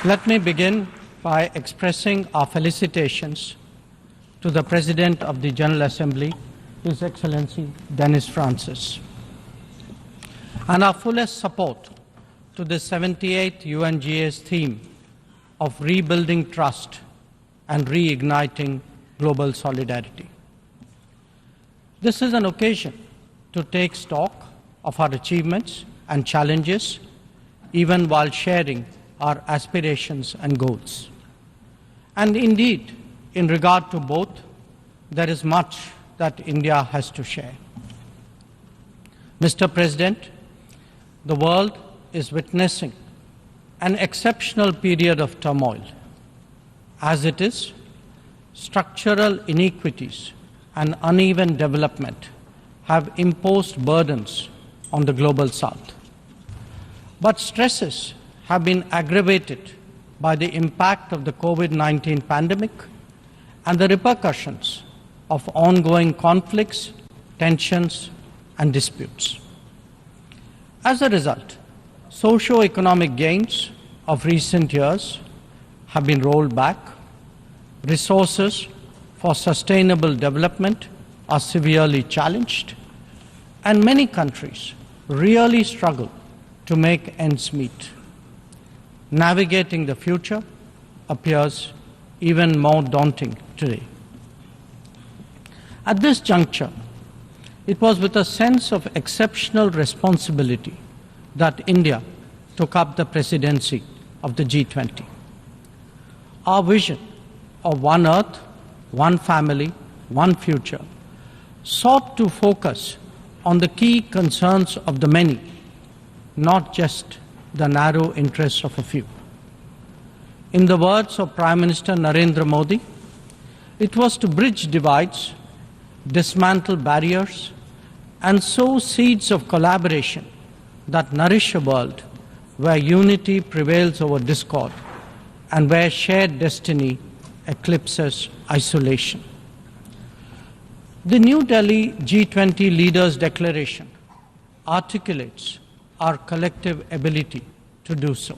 Let me begin by expressing our felicitations to the President of the General Assembly, His Excellency Dennis Francis, and our fullest support to the 78th UNGA's theme of rebuilding trust and reigniting global solidarity. This is an occasion to take stock of our achievements and challenges, even while sharing our aspirations and goals. And indeed, in regard to both, there is much that India has to share. Mr. President, the world is witnessing an exceptional period of turmoil. As it is, structural inequities and uneven development have imposed burdens on the global South. But stresses have been aggravated by the impact of the COVID-19 pandemic and the repercussions of ongoing conflicts, tensions, and disputes. As a result, socio-economic gains of recent years have been rolled back, resources for sustainable development are severely challenged, and many countries really struggle to make ends meet. Navigating the future appears even more daunting today. At this juncture, it was with a sense of exceptional responsibility that India took up the presidency of the G20. Our vision of one Earth, one family, one future sought to focus on the key concerns of the many, not just the narrow interests of a few. In the words of Prime Minister Narendra Modi, it was to bridge divides, dismantle barriers, and sow seeds of collaboration that nourish a world where unity prevails over discord and where shared destiny eclipses isolation. The New Delhi G20 Leaders' Declaration articulates our collective ability to do so.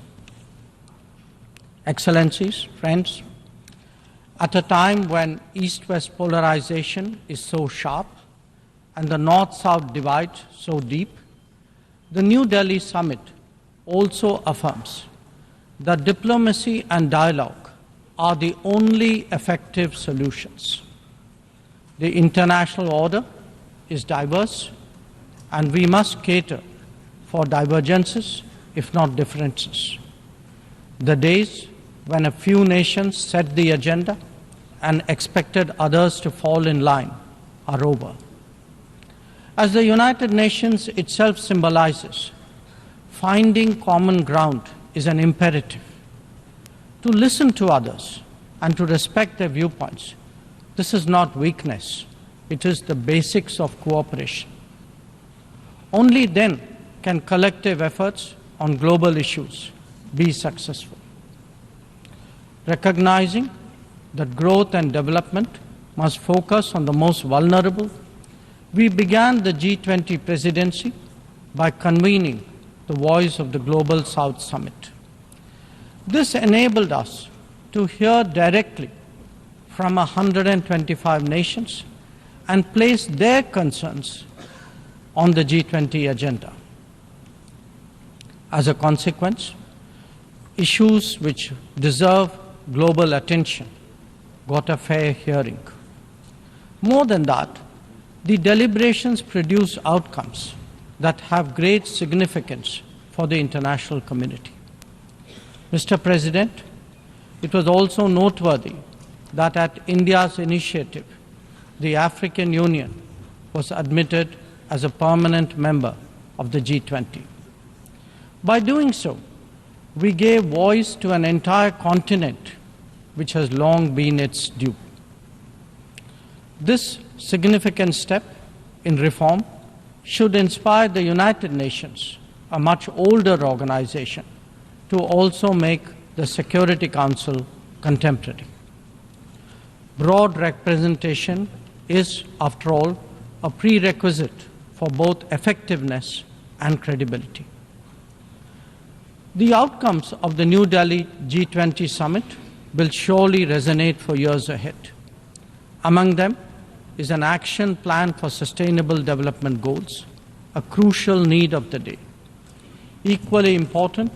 Excellencies, friends, at a time when East-West polarization is so sharp and the North-South divide so deep, the New Delhi Summit also affirms that diplomacy and dialogue are the only effective solutions. The international order is diverse, and we must cater for divergences, if not differences. The days when a few nations set the agenda and expected others to fall in line are over. As the United Nations itself symbolizes, finding common ground is an imperative. To listen to others and to respect their viewpoints, this is not weakness, it is the basics of cooperation. Only then can collective efforts on global issues be successful. Recognizing that growth and development must focus on the most vulnerable, we began the G20 presidency by convening the Voice of the Global South Summit. This enabled us to hear directly from 125 nations and place their concerns on the G20 agenda. As a consequence, issues which deserve global attention got a fair hearing. More than that, the deliberations produce outcomes that have great significance for the international community. Mr. President, it was also noteworthy that at India's initiative, the African Union was admitted as a permanent member of the G20. By doing so, we gave voice to an entire continent which has long been its due. This significant step in reform should inspire the United Nations, a much older organization, to also make the Security Council contemporary. Broad representation is, after all, a prerequisite for both effectiveness and credibility. The outcomes of the New Delhi G20 summit will surely resonate for years ahead. Among them is an action plan for sustainable development goals, a crucial need of the day. Equally important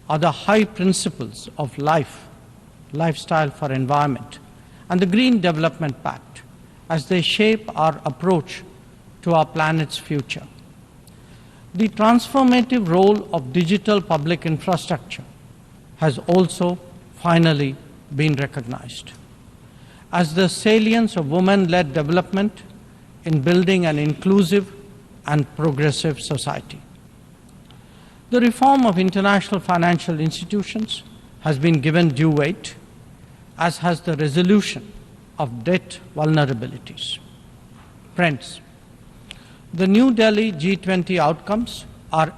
are the high principles of lifestyle for environment, and the Green Development Pact as they shape our approach to our planet's future. The transformative role of digital public infrastructure has also finally been recognized, as the salience of women-led development in building an inclusive and progressive society. The reform of international financial institutions has been given due weight, as has the resolution of debt vulnerabilities. Friends, the New Delhi G20 outcomes are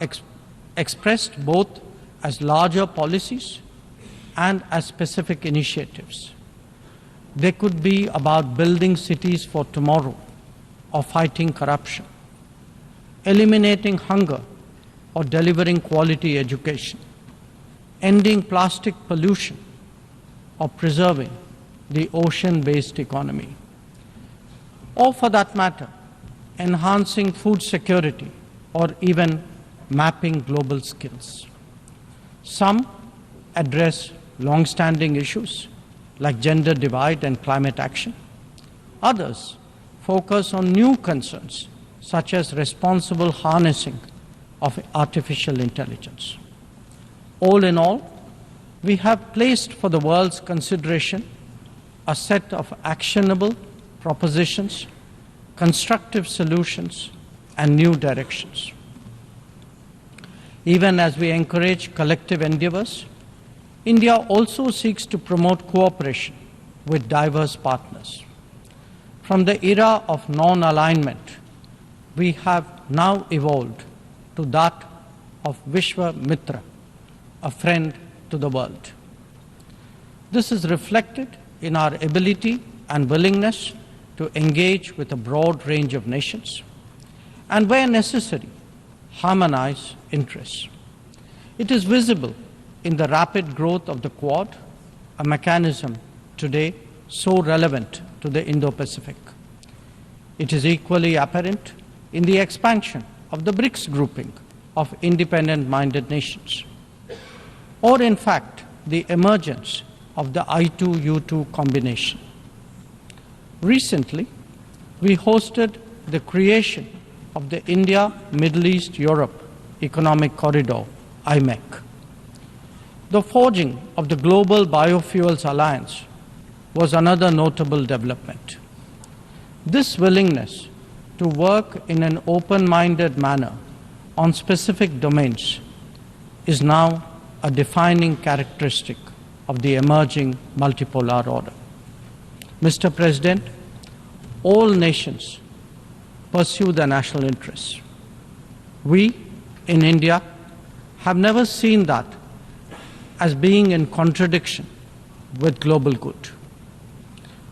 expressed both as larger policies and as specific initiatives. They could be about building cities for tomorrow, or fighting corruption, eliminating hunger, or delivering quality education, ending plastic pollution, or preserving the ocean-based economy, or for that matter, enhancing food security, or even mapping global skills. Some address long-standing issues like gender divide and climate action. Others focus on new concerns such as responsible harnessing of artificial intelligence. All in all, we have placed for the world's consideration a set of actionable propositions, constructive solutions, and new directions. Even as we encourage collective endeavors, India also seeks to promote cooperation with diverse partners. From the era of non-alignment, we have now evolved to that of Vishwa Mitra, a friend to the world. This is reflected in our ability and willingness to engage with a broad range of nations, and where necessary, harmonize interests. It is visible in the rapid growth of the Quad, a mechanism today so relevant to the Indo-Pacific. It is equally apparent in the expansion of the BRICS grouping of independent-minded nations, or in fact, the emergence of the I2U2 combination. Recently, we hosted the creation of the India, Middle East, Europe Economic Corridor, IMEC. The forging of the Global Biofuels Alliance was another notable development. This willingness to work in an open-minded manner on specific domains is now a defining characteristic of the emerging multipolar order. Mr. President, all nations pursue their national interests. We, in India, have never seen that as being in contradiction with global good.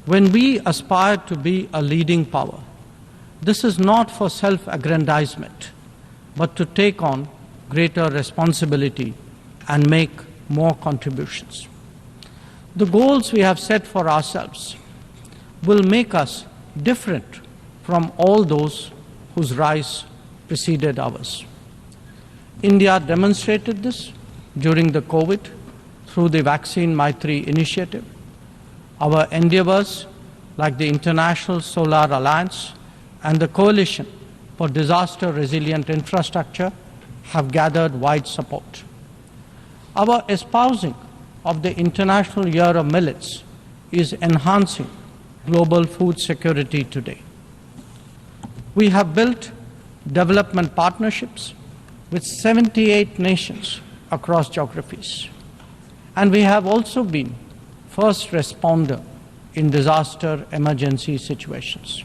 When we aspire to be a leading power, this is not for self-aggrandizement, but to take on greater responsibility and make more contributions. The goals we have set for ourselves will make us different from all those whose rise preceded ours. India demonstrated this during the COVID through the Vaccine Maitri initiative. Our endeavors, like the International Solar Alliance and the Coalition for Disaster-Resilient Infrastructure, have gathered wide support. Our espousing of the International Year of Millets is enhancing global food security today. We have built development partnerships with 78 nations across geographies. And we have also been first responder in disaster emergency situations.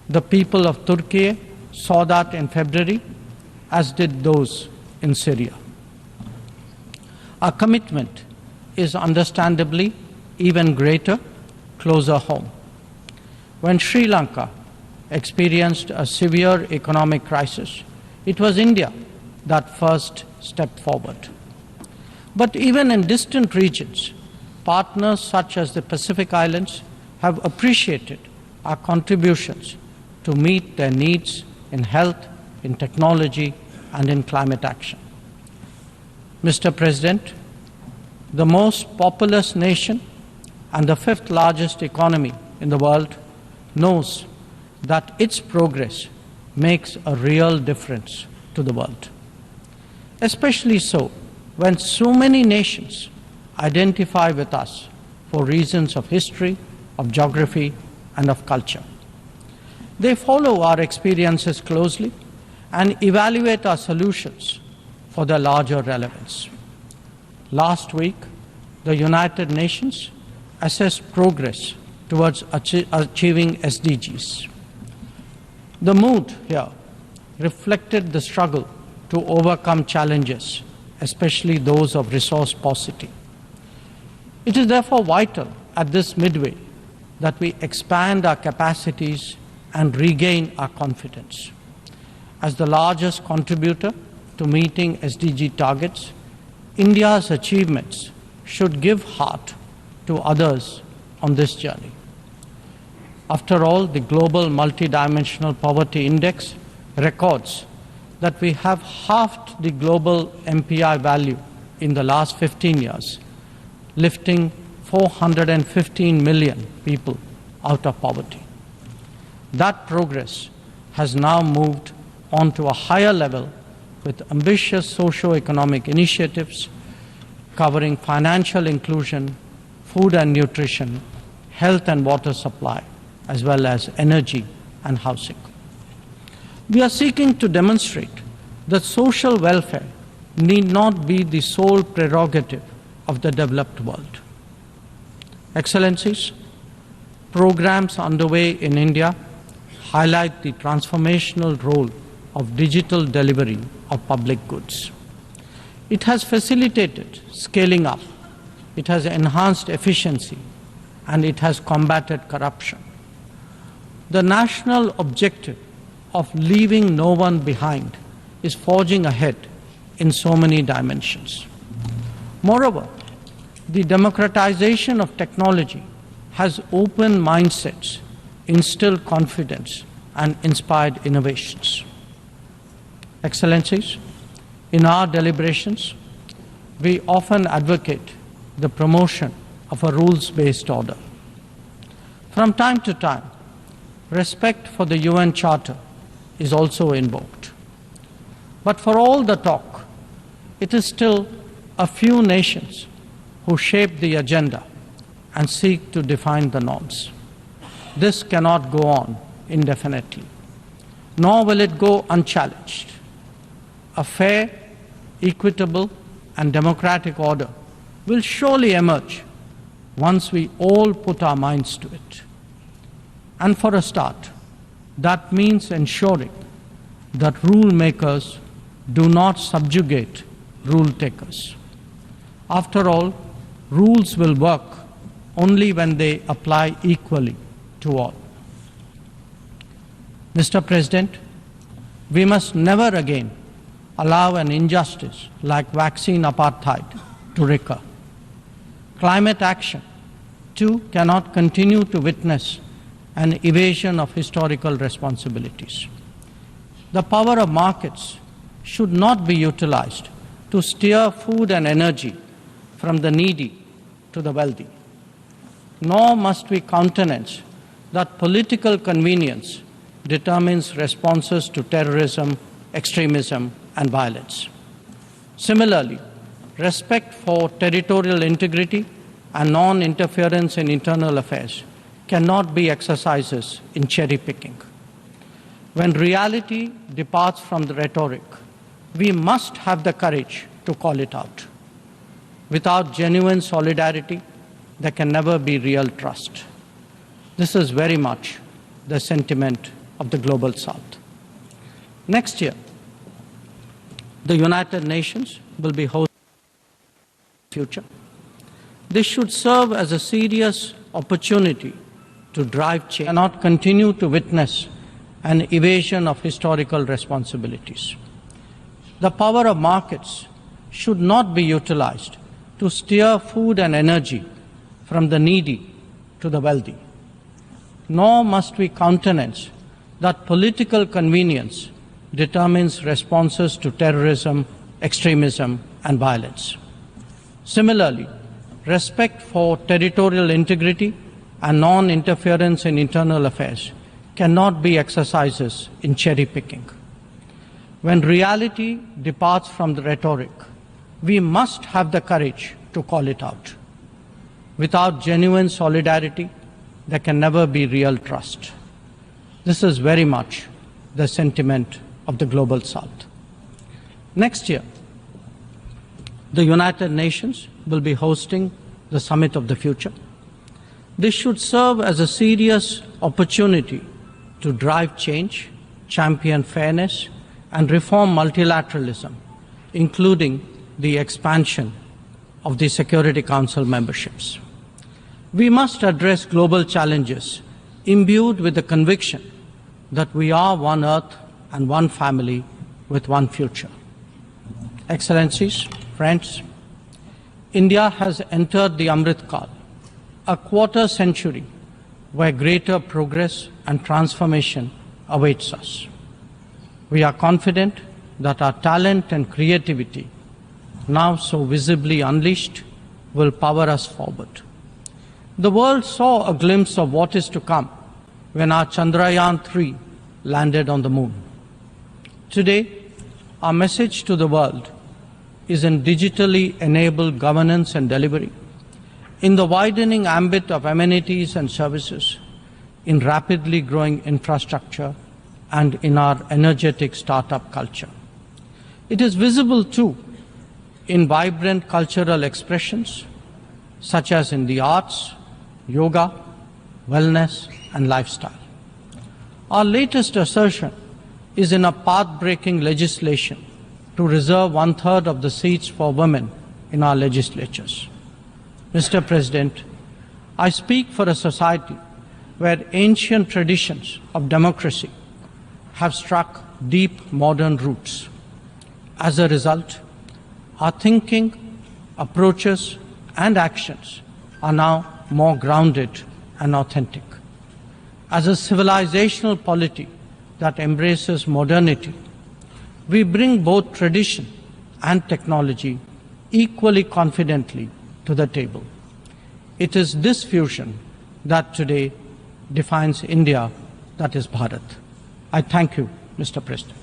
The people of Turkey saw that in February, as did those in Syria. Our commitment is understandably even greater closer home. When Sri Lanka experienced a severe economic crisis, it was India that first stepped forward. But even in distant regions, partners such as the Pacific Islands have appreciated our contributions to meet their needs in health, in technology, and in climate action. Mr. President, the most populous nation and the fifth largest economy in the world knows that its progress makes a real difference to the world. Especially so when so many nations identify with us for reasons of history, of geography, and of culture. They follow our experiences closely and evaluate our solutions for their larger relevance. Last week, the United Nations assessed progress towards achieving SDGs. The mood here reflected the struggle to overcome challenges, especially those of resource paucity. It is therefore vital at this midway that we expand our capacities and regain our confidence. As the largest contributor to meeting SDG targets, India's achievements should give heart to others on this journey. After all, the Global Multidimensional Poverty Index records that we have halved the global MPI value in the last 15 years, lifting 415 million people out of poverty. That progress has now moved on to a higher level with ambitious socio-economic initiatives covering financial inclusion, food and nutrition, health and water supply, as well as energy and housing. We are seeking to demonstrate that social welfare need not be the sole prerogative of the developed world. Excellencies, programs underway in India highlight the transformational role of digital delivery of public goods. It has facilitated scaling up, it has enhanced efficiency, and it has combated corruption. The national objective of leaving no one behind is forging ahead in so many dimensions. Moreover, the democratization of technology has opened mindsets, instilled confidence, and inspired innovations. Excellencies, in our deliberations, we often advocate the promotion of a rules-based order. From time to time, respect for the UN Charter is also invoked. But for all the talk, it is still a few nations who shape the agenda and seek to define the norms. This cannot go on indefinitely, nor will it go unchallenged. A fair, equitable, and democratic order will surely emerge once we all put our minds to it. And for a start, that means ensuring that rule makers do not subjugate rule takers. After all, rules will work only when they apply equally to all. Mr. President, we must never again allow an injustice like vaccine apartheid to recur. Climate action, too, cannot continue to witness an evasion of historical responsibilities. The power of markets should not be utilized to steer food and energy from the needy to the wealthy. Nor must we countenance that political convenience determines responses to terrorism, extremism, and violence. Similarly, respect for territorial integrity and non-interference in internal affairs cannot be exercises in cherry-picking. When reality departs from the rhetoric, we must have the courage to call it out. Without genuine solidarity, there can never be real trust. This is very much the sentiment of the Global South. Next year, the United Nations will be hosting the future. This should serve as a serious opportunity to drive change and not continue to witness an evasion of historical responsibilities. The power of markets should not be utilized to steer food and energy from the needy to the wealthy. Nor must we countenance that political convenience determines responses to terrorism, extremism, and violence. Similarly, respect for territorial integrity and non-interference in internal affairs cannot be exercises in cherry-picking. When reality departs from the rhetoric, we must have the courage to call it out. Without genuine solidarity, there can never be real trust. This is very much the sentiment of the Global South. Next year, the United Nations will be hosting the Summit of the Future. This should serve as a serious opportunity to drive change, champion fairness, and reform multilateralism, including the expansion of the Security Council memberships. We must address global challenges imbued with the conviction that we are one Earth and one family with one future. Excellencies, friends, India has entered the Amrit Kal, a quarter century where greater progress and transformation awaits us. We are confident that our talent and creativity, now so visibly unleashed, will power us forward. The world saw a glimpse of what is to come when our Chandrayaan-3 landed on the moon. Today, our message to the world is in digitally enabled governance and delivery, in the widening ambit of amenities and services, in rapidly growing infrastructure, and in our energetic startup culture. It is visible too in vibrant cultural expressions, such as in the arts, yoga, wellness, and lifestyle. Our latest assertion is in a path-breaking legislation to reserve 1/3 of the seats for women in our legislatures. Mr. President, I speak for a society where ancient traditions of democracy have struck deep modern roots. As a result, our thinking, approaches, and actions are now more grounded and authentic. As a civilizational polity that embraces modernity, we bring both tradition and technology equally confidently to the table. It is this fusion that today defines India, that is Bharat. I thank you, Mr. President.